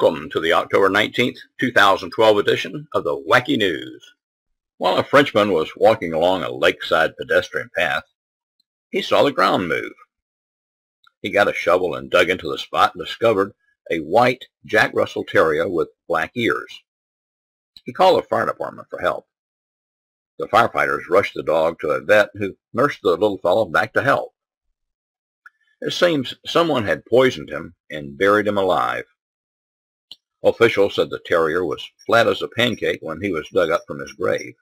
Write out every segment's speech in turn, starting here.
Welcome to the October 19th, 2012 edition of the Wacky News. While a Frenchman was walking along a lakeside pedestrian path, he saw the ground move. He got a shovel and dug into the spot and discovered a white Jack Russell Terrier with black ears. He called the fire department for help. The firefighters rushed the dog to a vet who nursed the little fellow back to health. It seems someone had poisoned him and buried him alive. Officials said the terrier was flat as a pancake when he was dug up from his grave.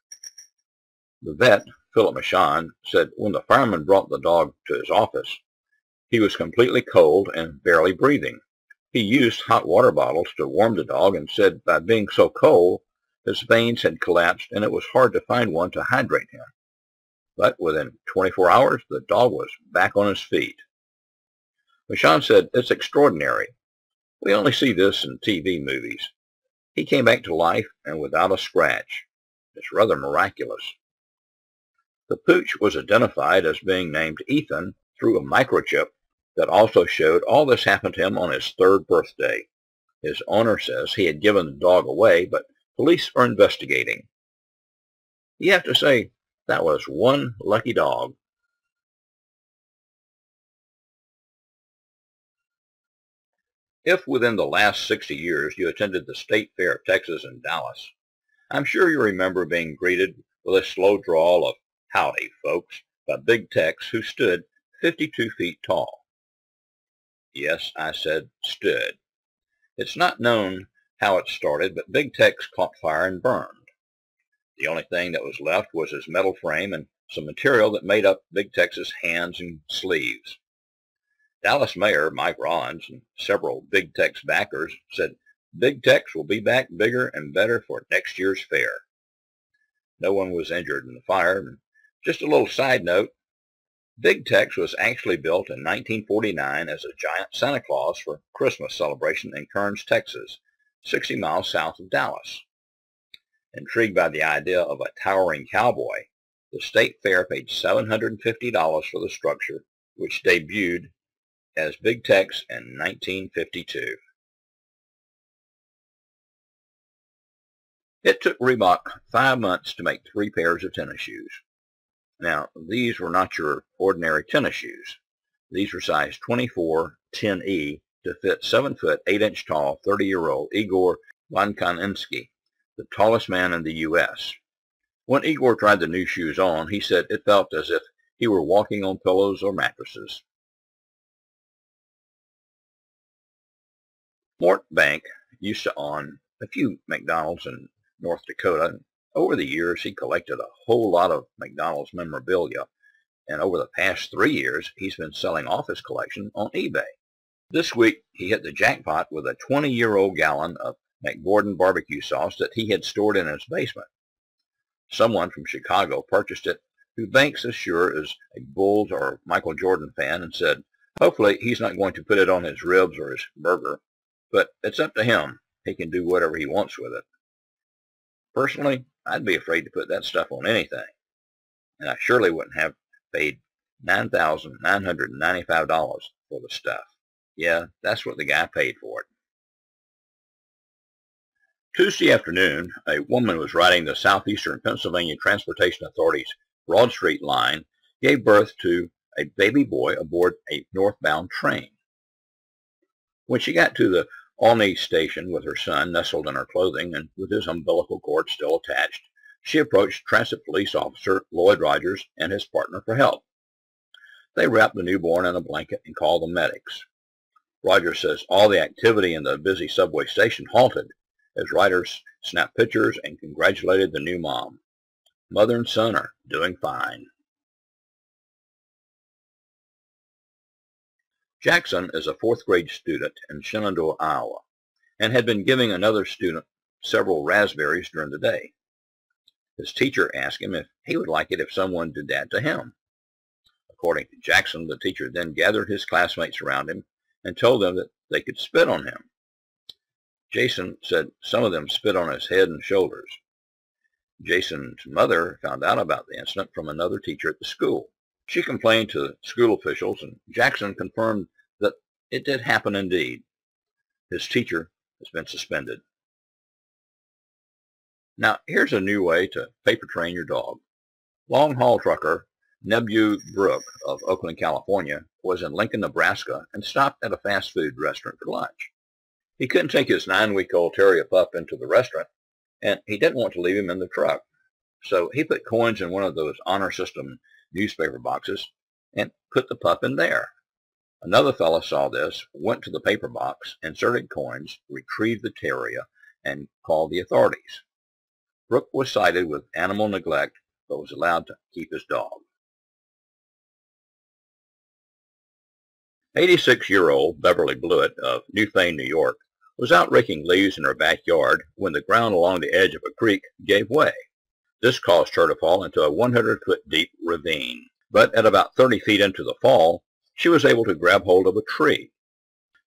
The vet, Philip Michon, said when the fireman brought the dog to his office, he was completely cold and barely breathing. He used hot water bottles to warm the dog and said by being so cold, his veins had collapsed and it was hard to find one to hydrate him. But within 24 hours, the dog was back on his feet. Michon said, "It's extraordinary. We only see this in TV movies. He came back to life and without a scratch. It's rather miraculous." The pooch was identified as being named Ethan through a microchip that also showed all this happened to him on his 3rd birthday. His owner says he had given the dog away, but police are investigating. You have to say, that was one lucky dog. If within the last 60 years you attended the State Fair of Texas in Dallas, I'm sure you remember being greeted with a slow drawl of "Howdy, folks," by Big Tex, who stood 52 feet tall. Yes, I said stood. It's not known how it started, but Big Tex caught fire and burned. The only thing that was left was his metal frame and some material that made up Big Tex's hands and sleeves. Dallas Mayor Mike Rollins and several Big Tex backers said Big Tex will be back bigger and better for next year's fair. No one was injured in the fire. And just a little side note, Big Tex was actually built in 1949 as a giant Santa Claus for Christmas celebration in Kearns, Texas, 60 miles south of Dallas. Intrigued by the idea of a towering cowboy, the state fair paid $750 for the structure, which debuted as Big Tex in 1952. It took Reebok 5 months to make 3 pairs of tennis shoes. Now, these were not your ordinary tennis shoes. These were size 24 10E to fit 7 foot 8 inch tall 30-year-old Igor Vankaninski, the tallest man in the U.S. When Igor tried the new shoes on, he said it felt as if he were walking on pillows or mattresses. Mort Bank used to own a few McDonald's in North Dakota. Over the years, he collected a whole lot of McDonald's memorabilia, and over the past 3 years, he's been selling off his collection on eBay. This week, he hit the jackpot with a 20-year-old gallon of McGordon barbecue sauce that he had stored in his basement. Someone from Chicago purchased it, who Banks is sure is a Bulls or Michael Jordan fan, and said, hopefully he's not going to put it on his ribs or his burger. But it's up to him. He can do whatever he wants with it. Personally, I'd be afraid to put that stuff on anything. And I surely wouldn't have paid $9,995 for the stuff. Yeah, that's what the guy paid for it. Tuesday afternoon, a woman was riding the Southeastern Pennsylvania Transportation Authority's Broad Street line, gave birth to a baby boy aboard a northbound train. When she got to the Olney station with her son nestled in her clothing and with his umbilical cord still attached, she approached Transit Police Officer Lloyd Rogers and his partner for help. They wrapped the newborn in a blanket and called the medics. Rogers says all the activity in the busy subway station halted as riders snapped pictures and congratulated the new mom. Mother and son are doing fine. Jackson is a 4th grade student in Shenandoah, Iowa, and had been giving another student several raspberries during the day. His teacher asked him if he would like it if someone did that to him. According to Jackson, the teacher then gathered his classmates around him and told them that they could spit on him. Jason said some of them spit on his head and shoulders. Jason's mother found out about the incident from another teacher at the school. She complained to school officials, and Jackson confirmed that it did happen indeed. His teacher has been suspended. Now, here's a new way to paper train your dog. Long-haul trucker Nebu Brook of Oakland, California, was in Lincoln, Nebraska, and stopped at a fast food restaurant for lunch. He couldn't take his 9-week-old terrier pup into the restaurant, and he didn't want to leave him in the truck. So he put coins in one of those honor system newspaper boxes and put the pup in there. Another fellow saw this, went to the paper box, inserted coins, retrieved the terrier, and called the authorities. Brook was cited with animal neglect, but was allowed to keep his dog. 86-year-old Beverly Blewett of Newfane, New York, was out raking leaves in her backyard when the ground along the edge of a creek gave way. This caused her to fall into a 100-foot deep ravine. But at about 30 feet into the fall, she was able to grab hold of a tree.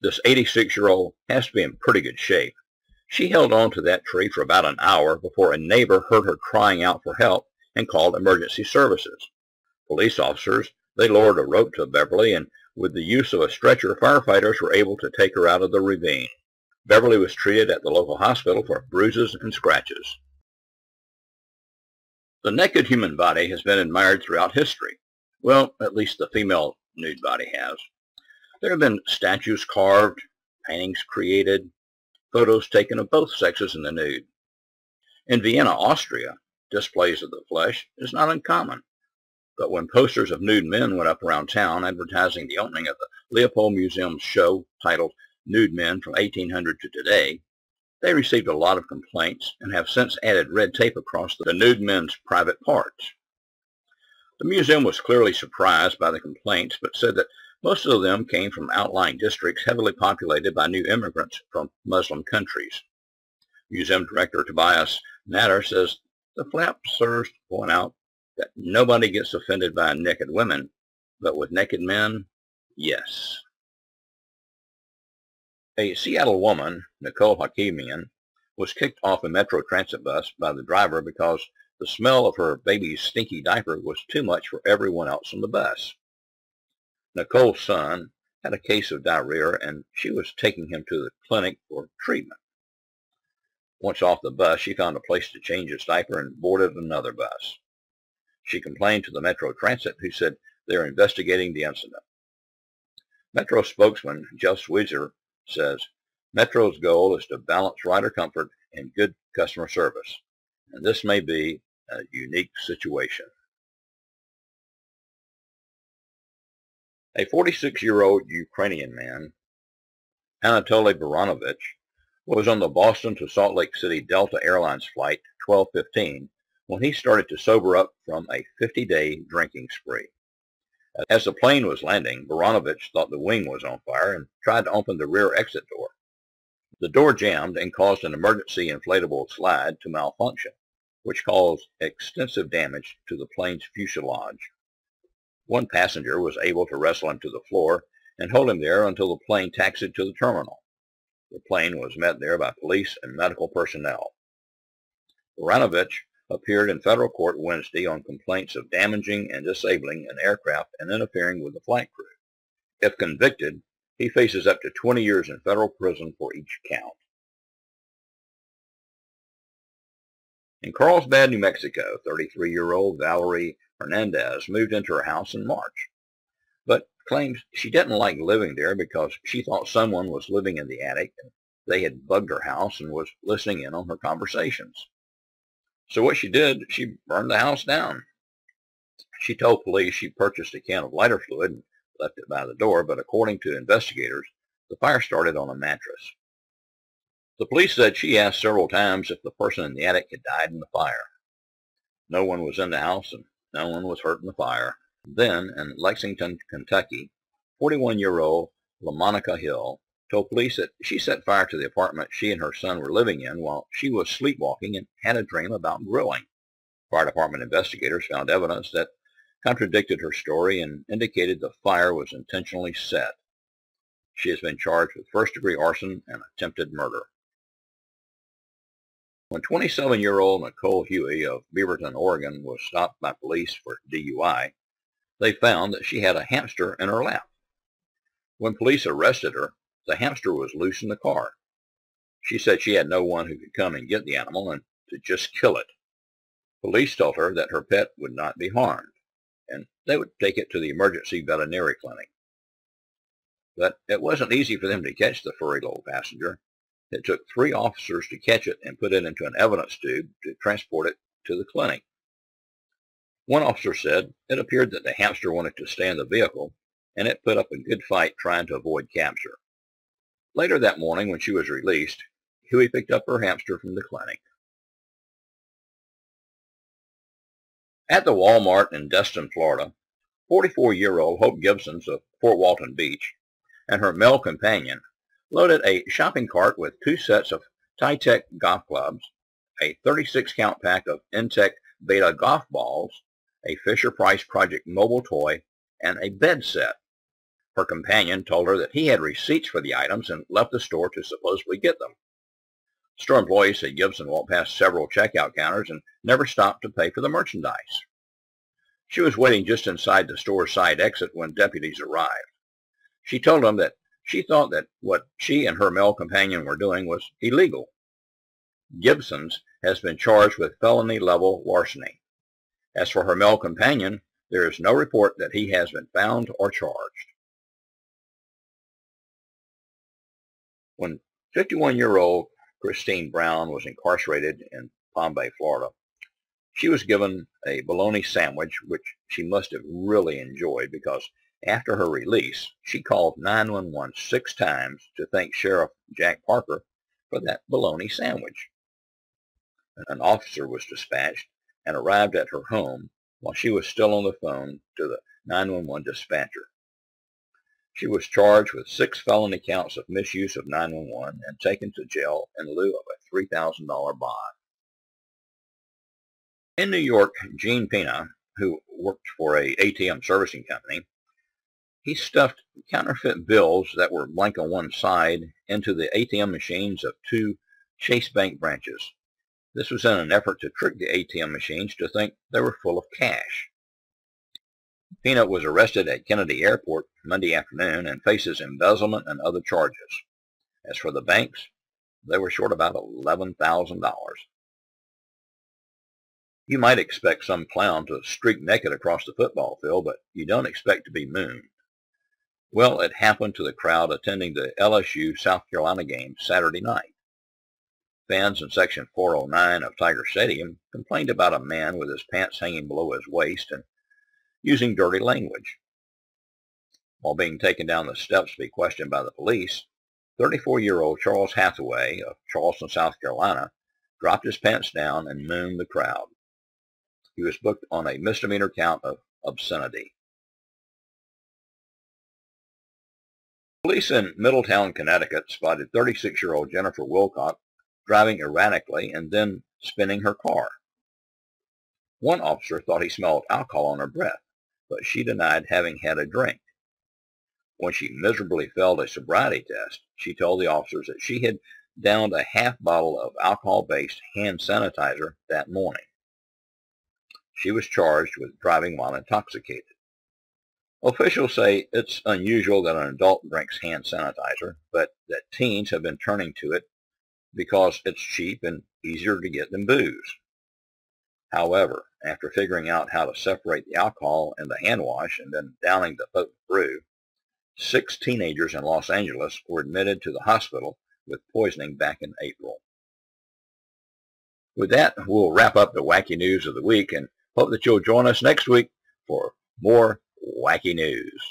This 86-year-old has to be in pretty good shape. She held on to that tree for about an hour before a neighbor heard her crying out for help and called emergency services. Police officers, they lowered a rope to Beverly, and with the use of a stretcher, firefighters were able to take her out of the ravine. Beverly was treated at the local hospital for bruises and scratches. The naked human body has been admired throughout history. Well, at least the female nude body has. There have been statues carved, paintings created, photos taken of both sexes in the nude. In Vienna, Austria, displays of the flesh is not uncommon. But when posters of nude men went up around town advertising the opening of the Leopold Museum's show titled Nude Men from 1800 to Today, they received a lot of complaints and have since added red tape across the nude men's private parts. The museum was clearly surprised by the complaints, but said that most of them came from outlying districts heavily populated by new immigrants from Muslim countries. Museum Director Tobias Natter says the flap serves to point out that nobody gets offended by naked women, but with naked men, yes. A Seattle woman, Nicole Hakimian, was kicked off a Metro Transit bus by the driver because the smell of her baby's stinky diaper was too much for everyone else on the bus. Nicole's son had a case of diarrhea, and she was taking him to the clinic for treatment. Once off the bus, she found a place to change his diaper and boarded another bus. She complained to the Metro Transit, who said they're investigating the incident. Metro spokesman Jeff Switzer says, Metro's goal is to balance rider comfort and good customer service, and this may be a unique situation. A 46-year-old Ukrainian man, Anatoly Baranovich, was on the Boston to Salt Lake City Delta Airlines flight 1215 when he started to sober up from a 50-day drinking spree. As the plane was landing, Baranovich thought the wing was on fire and tried to open the rear exit door. The door jammed and caused an emergency inflatable slide to malfunction, which caused extensive damage to the plane's fuselage. One passenger was able to wrestle him to the floor and hold him there until the plane taxied to the terminal. The plane was met there by police and medical personnel. Baranovich appeared in federal court Wednesday on complaints of damaging and disabling an aircraft and interfering with the flight crew. If convicted, he faces up to 20 years in federal prison for each count. In Carlsbad, New Mexico, 33-year-old Valerie Hernandez moved into her house in March, but claims she didn't like living there because she thought someone was living in the attic and they had bugged her house and was listening in on her conversations. So what she did, she burned the house down. She told police she purchased a can of lighter fluid and left it by the door, but according to investigators, the fire started on a mattress. The police said she asked several times if the person in the attic had died in the fire. No one was in the house and no one was hurt in the fire. Then, in Lexington, Kentucky, 41-year-old LaMonica Hill told police that she set fire to the apartment she and her son were living in while she was sleepwalking and had a dream about grilling. Fire department investigators found evidence that contradicted her story and indicated the fire was intentionally set. She has been charged with first-degree arson and attempted murder. When 27-year-old Nicole Huey of Beaverton, Oregon, was stopped by police for DUI, they found that she had a hamster in her lap. When police arrested her, the hamster was loose in the car. She said she had no one who could come and get the animal and to just kill it. Police told her that her pet would not be harmed, and they would take it to the emergency veterinary clinic. But it wasn't easy for them to catch the furry little passenger. It took 3 officers to catch it and put it into an evidence tube to transport it to the clinic. One officer said it appeared that the hamster wanted to stay in the vehicle, and it put up a good fight trying to avoid capture. Later that morning, when she was released, Huey picked up her hamster from the clinic. At the Walmart in Destin, Florida, 44-year-old Hope Gibsons of Fort Walton Beach and her male companion loaded a shopping cart with 2 sets of Titech golf clubs, a 36-count pack of Intech Beta golf balls, a Fisher-Price Project mobile toy, and a bed set. Her companion told her that he had receipts for the items and left the store to supposedly get them. Store employees said Gibson walked past several checkout counters and never stopped to pay for the merchandise. She was waiting just inside the store's side exit when deputies arrived. She told them that she thought that what she and her male companion were doing was illegal. Gibson's has been charged with felony-level larceny. As for her male companion, there is no report that he has been found or charged. When 51-year-old Christine Brown was incarcerated in Palm Bay, Florida, she was given a bologna sandwich, which she must have really enjoyed because after her release, she called 911 6 times to thank Sheriff Jack Parker for that bologna sandwich. An officer was dispatched and arrived at her home while she was still on the phone to the 911 dispatcher. She was charged with 6 felony counts of misuse of 911 and taken to jail in lieu of a $3,000 bond. In New York, Gene Pena, who worked for a ATM servicing company, he stuffed counterfeit bills that were blank on one side into the ATM machines of 2 Chase Bank branches. This was in an effort to trick the ATM machines to think they were full of cash. Pena was arrested at Kennedy Airport Monday afternoon and faces embezzlement and other charges. As for the banks, they were short about $11,000. You might expect some clown to streak naked across the football field, but you don't expect to be mooned. Well, it happened to the crowd attending the LSU South Carolina game Saturday night. Fans in Section 409 of Tiger Stadium complained about a man with his pants hanging below his waist and using dirty language. While being taken down the steps to be questioned by the police, 34-year-old Charles Hathaway of Charleston, South Carolina, dropped his pants down and mooned the crowd. He was booked on a misdemeanor count of obscenity. Police in Middletown, Connecticut spotted 36-year-old Jennifer Wilcock driving erratically and then spinning her car. One officer thought he smelled alcohol on her breath, but she denied having had a drink. When she miserably failed a sobriety test, she told the officers that she had downed a half bottle of alcohol-based hand sanitizer that morning. She was charged with driving while intoxicated. Officials say it's unusual that an adult drinks hand sanitizer, but that teens have been turning to it because it's cheap and easier to get than booze. However, after figuring out how to separate the alcohol in the hand wash and then downing the potent brew, 6 teenagers in Los Angeles were admitted to the hospital with poisoning back in April. With that, we'll wrap up the wacky news of the week and hope that you'll join us next week for more wacky news.